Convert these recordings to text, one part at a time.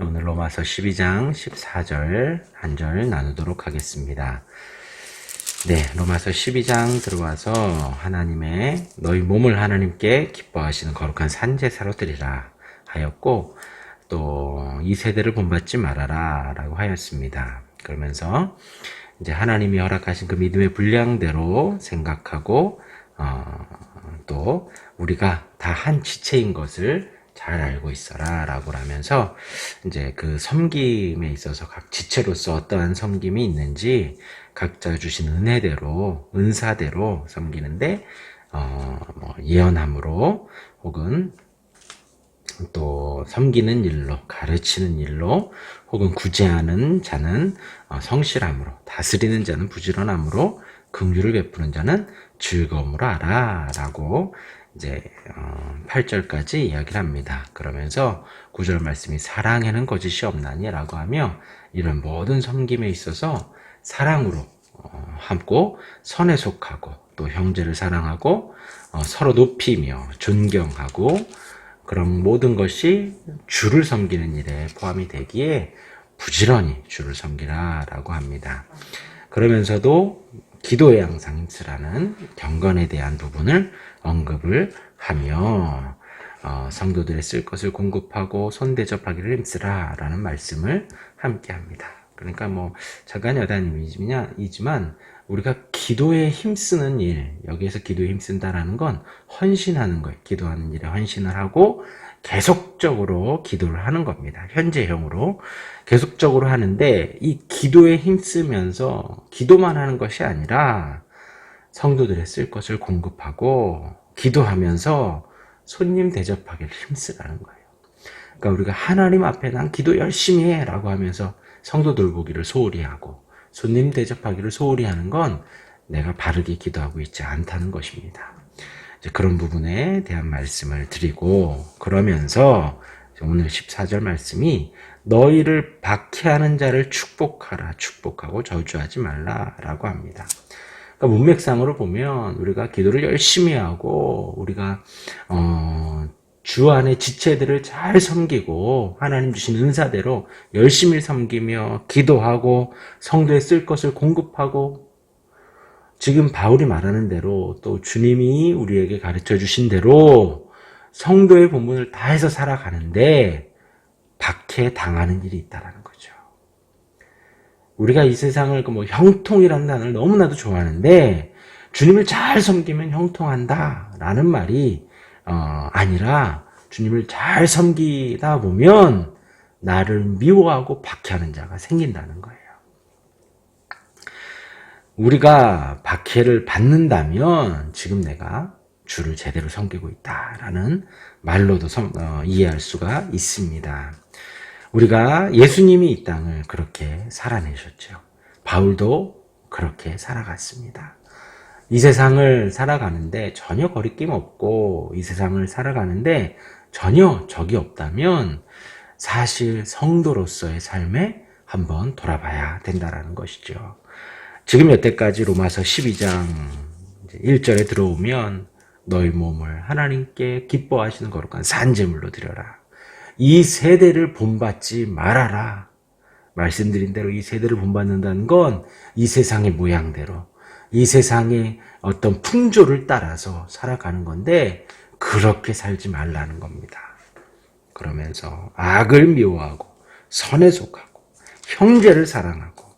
오늘 로마서 12장 14절 한 절 나누도록 하겠습니다. 네, 로마서 12장 들어와서 하나님의 너희 몸을 하나님께 기뻐하시는 거룩한 산제사로 드리라 하였고, 또 이 세대를 본받지 말아라 라고 하였습니다. 그러면서 이제 하나님이 허락하신 그 믿음의 분량대로 생각하고 또 우리가 다 한 지체인 것을 잘 알고 있어라 라고 하면서 이제 그 섬김에 있어서 각 지체로서 어떠한 섬김이 있는지 각자 주신 은혜대로 은사대로 섬기는데 예언함으로 혹은 또 섬기는 일로 가르치는 일로 혹은 구제하는 자는 성실함으로 다스리는 자는 부지런함으로 긍휼을 베푸는 자는 즐거움으로 하라 라고 이제 8절까지 이야기를 합니다. 그러면서 9절 말씀이 사랑에는 거짓이 없나니 라고 하며 이런 모든 섬김에 있어서 사랑으로 함고 선에 속하고 또 형제를 사랑하고 서로 높이며 존경하고 그런 모든 것이 주를 섬기는 일에 포함이 되기에 부지런히 주를 섬기라 라고 합니다. 그러면서도 기도에 항상 힘쓰라는 경건에 대한 부분을 언급을 하며 성도들의 쓸 것을 공급하고 손대접하기를 힘쓰라 라는 말씀을 함께 합니다. 그러니까 잠깐 여담이지만 우리가 기도에 힘쓰는 일, 여기에서 기도에 힘쓴다라는 건 헌신하는 거예요. 기도하는 일에 헌신을 하고 계속적으로 기도를 하는 겁니다. 현재형으로 계속적으로 하는데 이 기도에 힘쓰면서 기도만 하는 것이 아니라 성도들의 쓸 것을 공급하고 기도하면서 손님 대접하기를 힘쓰라는 거예요. 그러니까 우리가 하나님 앞에 난 기도 열심히 해 라고 하면서 성도들 보기를 소홀히 하고 손님 대접하기를 소홀히 하는 건 내가 바르게 기도하고 있지 않다는 것입니다. 이제 그런 부분에 대한 말씀을 드리고 그러면서 오늘 14절 말씀이 너희를 박해하는 자를 축복하라 축복하고 저주하지 말라 라고 합니다. 그러니까 문맥상으로 보면 우리가 기도를 열심히 하고 우리가 주 안의 지체들을 잘 섬기고 하나님 주신 은사대로 열심히 섬기며 기도하고 성도에 쓸 것을 공급하고 지금 바울이 말하는 대로 또 주님이 우리에게 가르쳐 주신 대로 성도의 본분을 다해서 살아가는데 박해당하는 일이 있다는 거죠. 우리가 이 세상을 형통이라는 단어를 너무나도 좋아하는데 주님을 잘 섬기면 형통한다 라는 말이 아니라 주님을 잘 섬기다 보면 나를 미워하고 박해하는 자가 생긴다는 거예요. 우리가 박해를 받는다면 지금 내가 주를 제대로 섬기고 있다라는 말로도 이해할 수가 있습니다. 우리가 예수님이 이 땅을 그렇게 살아내셨죠. 바울도 그렇게 살아갔습니다. 이 세상을 살아가는데 전혀 거리낌 없고 이 세상을 살아가는데 전혀 적이 없다면 사실 성도로서의 삶에 한번 돌아봐야 된다는 것이죠. 지금 여태까지 로마서 12장 1절에 들어오면 너희 몸을 하나님께 기뻐하시는 거룩한 산제물로 드려라. 이 세대를 본받지 말아라. 말씀드린 대로 이 세대를 본받는다는 건 이 세상의 모양대로 이 세상의 어떤 풍조를 따라서 살아가는 건데 그렇게 살지 말라는 겁니다. 그러면서 악을 미워하고 선에 속하고 형제를 사랑하고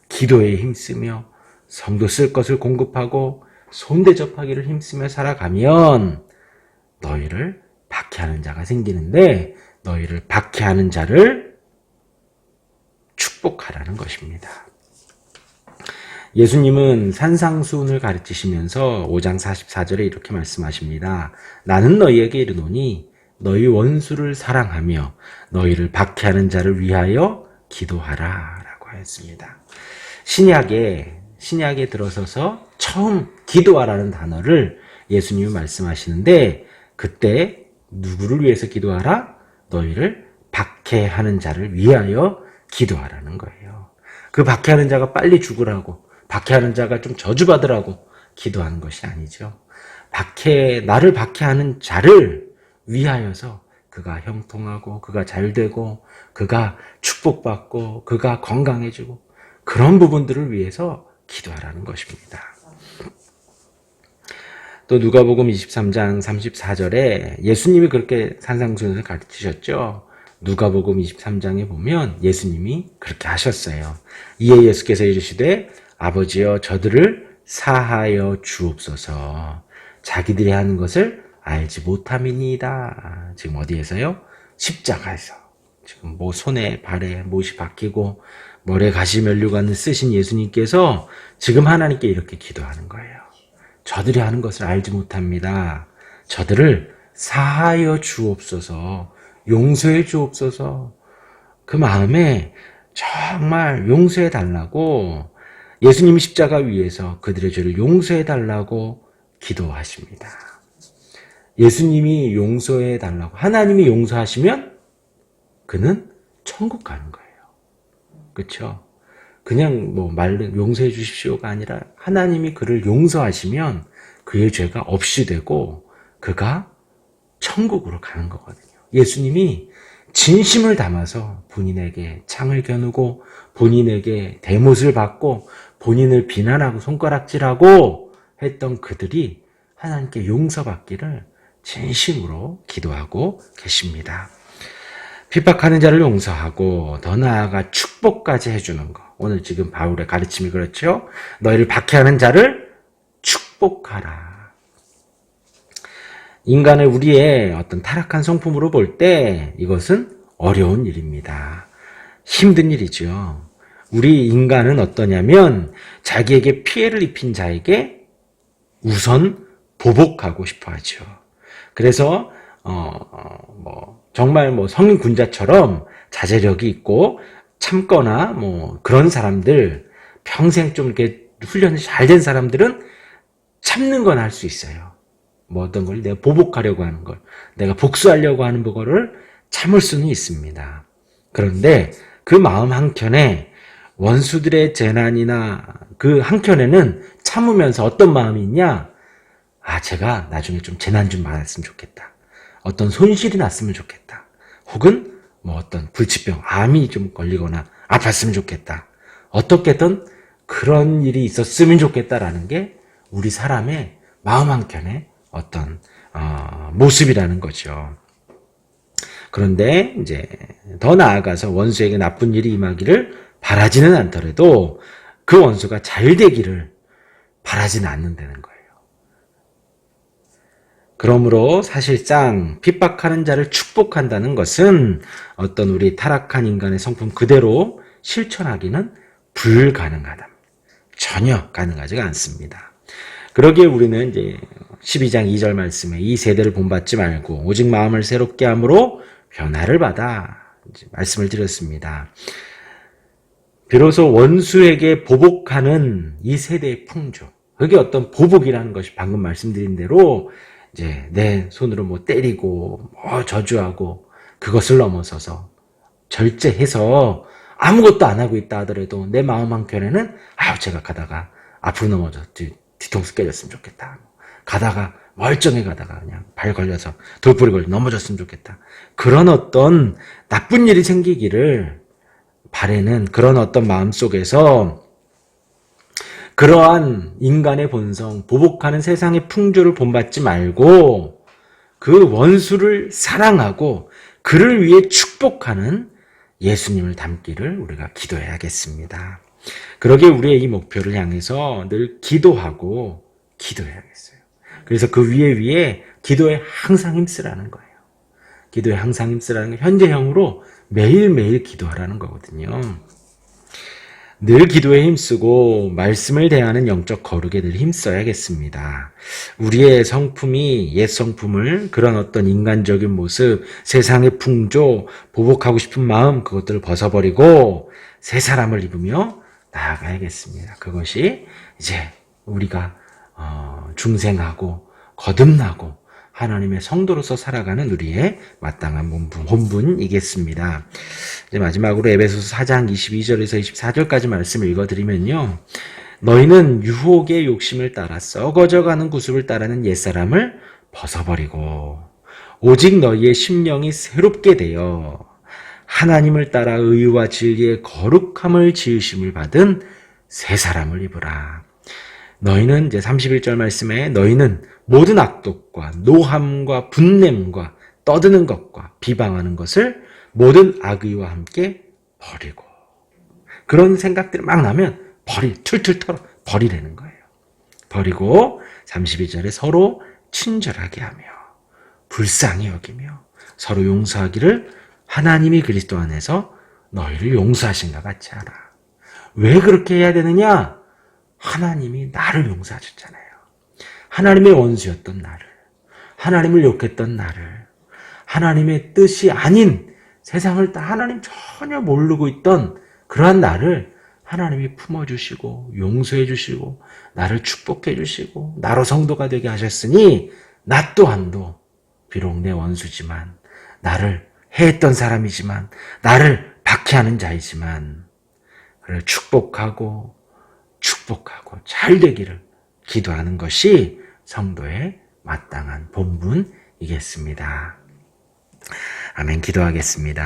기도에 힘쓰며 성도 쓸 것을 공급하고 손대접하기를 힘쓰며 살아가면 너희를 박해하는 자가 생기는데 너희를 박해하는 자를 축복하라는 것입니다. 예수님은 산상수훈을 가르치시면서 5장 44절에 이렇게 말씀하십니다. 나는 너희에게 이르노니 너희 원수를 사랑하며 너희를 박해하는 자를 위하여 기도하라 라고 하였습니다. 신약에 들어서서 처음 기도하라는 단어를 예수님이 말씀하시는데 그때 누구를 위해서 기도하라? 너희를 박해하는 자를 위하여 기도하라는 거예요. 그 박해하는 자가 빨리 죽으라고 박해하는 자가 좀 저주받으라고 기도하는 것이 아니죠. 나를 박해하는 자를 위하여서 그가 형통하고 그가 잘되고 그가 축복받고 그가 건강해지고 그런 부분들을 위해서 기도하라는 것입니다. 또 누가복음 23장 34절에 예수님이 그렇게 산상수훈을 가르치셨죠. 누가복음 23장에 보면 예수님이 그렇게 하셨어요. 이에 예수께서 이르시되 아버지여 저들을 사하여 주옵소서. 자기들이 하는 것을 알지 못함이니이다. 지금 어디에서요? 십자가에서. 지금 뭐 손에 발에 못이 박히고 머리에 가시면류관을 쓰신 예수님께서 지금 하나님께 이렇게 기도하는 거예요. 저들이 하는 것을 알지 못합니다. 저들을 사하여 주옵소서. 용서해 주옵소서. 그 마음에 정말 용서해 달라고 예수님이 십자가 위에서 그들의 죄를 용서해 달라고 기도하십니다. 예수님이 용서해 달라고 하나님이 용서하시면 그는 천국 가는 거예요. 그렇죠? 그냥 뭐 말로 용서해 주십시오가 아니라 하나님이 그를 용서하시면 그의 죄가 없이 되고 그가 천국으로 가는 거거든요. 예수님이 진심을 담아서 본인에게 창을 겨누고 본인에게 대못을 받고 본인을 비난하고 손가락질하고 했던 그들이 하나님께 용서받기를 진심으로 기도하고 계십니다. 핍박하는 자를 용서하고 더 나아가 축복까지 해주는 것. 오늘 지금 바울의 가르침이 그렇죠. 너희를 박해하는 자를 축복하라. 인간을 우리의 어떤 타락한 성품으로 볼 때 이것은 어려운 일입니다. 힘든 일이죠. 우리 인간은 어떠냐면 자기에게 피해를 입힌 자에게 우선 보복하고 싶어 하죠. 그래서 정말 성인 군자처럼 자제력이 있고 참거나 그런 사람들, 평생 좀 이렇게 훈련이 잘 된 사람들은 참는 건 할 수 있어요. 어떤 걸 내가 보복하려고 하는 걸, 내가 복수하려고 하는 거를 참을 수는 있습니다. 그런데 그 마음 한켠에 원수들의 재난이나 그 한켠에는 참으면서 어떤 마음이 있냐? 제가 나중에 좀 재난 좀 받았으면 좋겠다. 어떤 손실이 났으면 좋겠다. 혹은 어떤 불치병, 암이 좀 걸리거나 아팠으면 좋겠다. 어떻게든 그런 일이 있었으면 좋겠다라는 게 우리 사람의 마음 한켠에 어떤 모습이라는 거죠. 그런데 이제 더 나아가서 원수에게 나쁜 일이 임하기를 바라지는 않더라도 그 원수가 잘 되기를 바라지는 않는다는 거예요. 그러므로 사실상 핍박하는 자를 축복한다는 것은 어떤 우리 타락한 인간의 성품 그대로 실천하기는 불가능하다. 전혀 가능하지가 않습니다. 그러기에 우리는 이제 12장 2절 말씀에 이 세대를 본받지 말고 오직 마음을 새롭게 함으로 변화를 받아 말씀을 드렸습니다. 비로소 원수에게 보복하는 이 세대의 풍조, 그게 어떤 보복이라는 것이 방금 말씀드린 대로 이제 내 손으로 때리고 저주하고 그것을 넘어서서 절제해서 아무것도 안 하고 있다 하더라도 내 마음 한켠에는 제가 가다가 앞으로 넘어져 뒤통수 깨졌으면 좋겠다. 가다가 멀쩡히 가다가 그냥 발 걸려서 돌부리 걸려 넘어졌으면 좋겠다. 그런 어떤 나쁜 일이 생기기를 바라는 그런 어떤 마음 속에서 그러한 인간의 본성, 보복하는 세상의 풍조를 본받지 말고 그 원수를 사랑하고 그를 위해 축복하는 예수님을 닮기를 우리가 기도해야겠습니다. 그러기에 우리의 이 목표를 향해서 늘 기도하고 기도해야겠어요. 그래서 그 위에 기도에 항상 힘쓰라는 거예요. 기도에 항상 힘쓰라는 건 현재형으로 매일매일 기도하라는 거거든요. 늘 기도에 힘쓰고 말씀을 대하는 영적 거룩에 늘 힘써야겠습니다. 우리의 성품이 옛 성품을 그런 어떤 인간적인 모습, 세상의 풍조, 보복하고 싶은 마음 그것들을 벗어버리고 새 사람을 입으며 나아가야겠습니다. 그것이 이제 우리가 중생하고 거듭나고 하나님의 성도로서 살아가는 우리의 마땅한 본분이겠습니다. 이제 마지막으로 에베소서 4장 22절에서 24절까지 말씀을 읽어드리면요. 너희는 유혹의 욕심을 따라 썩어져가는 구습을 따르는 옛사람을 벗어버리고 오직 너희의 심령이 새롭게 되어 하나님을 따라 의와 진리의 거룩함을 지으심을 받은 새 사람을 입으라. 너희는 이제 31절 말씀에 너희는 모든 악독과 노함과 분냄과 떠드는 것과 비방하는 것을 모든 악의와 함께 버리고, 그런 생각들이 막 나면 툴툴 털어 버리라는 거예요. 버리고 32절에 서로 친절하게 하며 불쌍히 여기며 서로 용서하기를 하나님이 그리스도 안에서 너희를 용서하신 것 같이 하라. 왜 그렇게 해야 되느냐? 하나님이 나를 용서하셨잖아요. 하나님의 원수였던 나를, 하나님을 욕했던 나를, 하나님의 뜻이 아닌 세상을 다 하나님 전혀 모르고 있던 그러한 나를 하나님이 품어주시고 용서해 주시고 나를 축복해 주시고 나로 성도가 되게 하셨으니 나 또한도 비록 내 원수지만, 나를 해했던 사람이지만, 나를 박해하는 자이지만 그를 축복하고 잘 되기를 기도하는 것이 성도의 마땅한 본분이겠습니다. 아멘. 기도하겠습니다.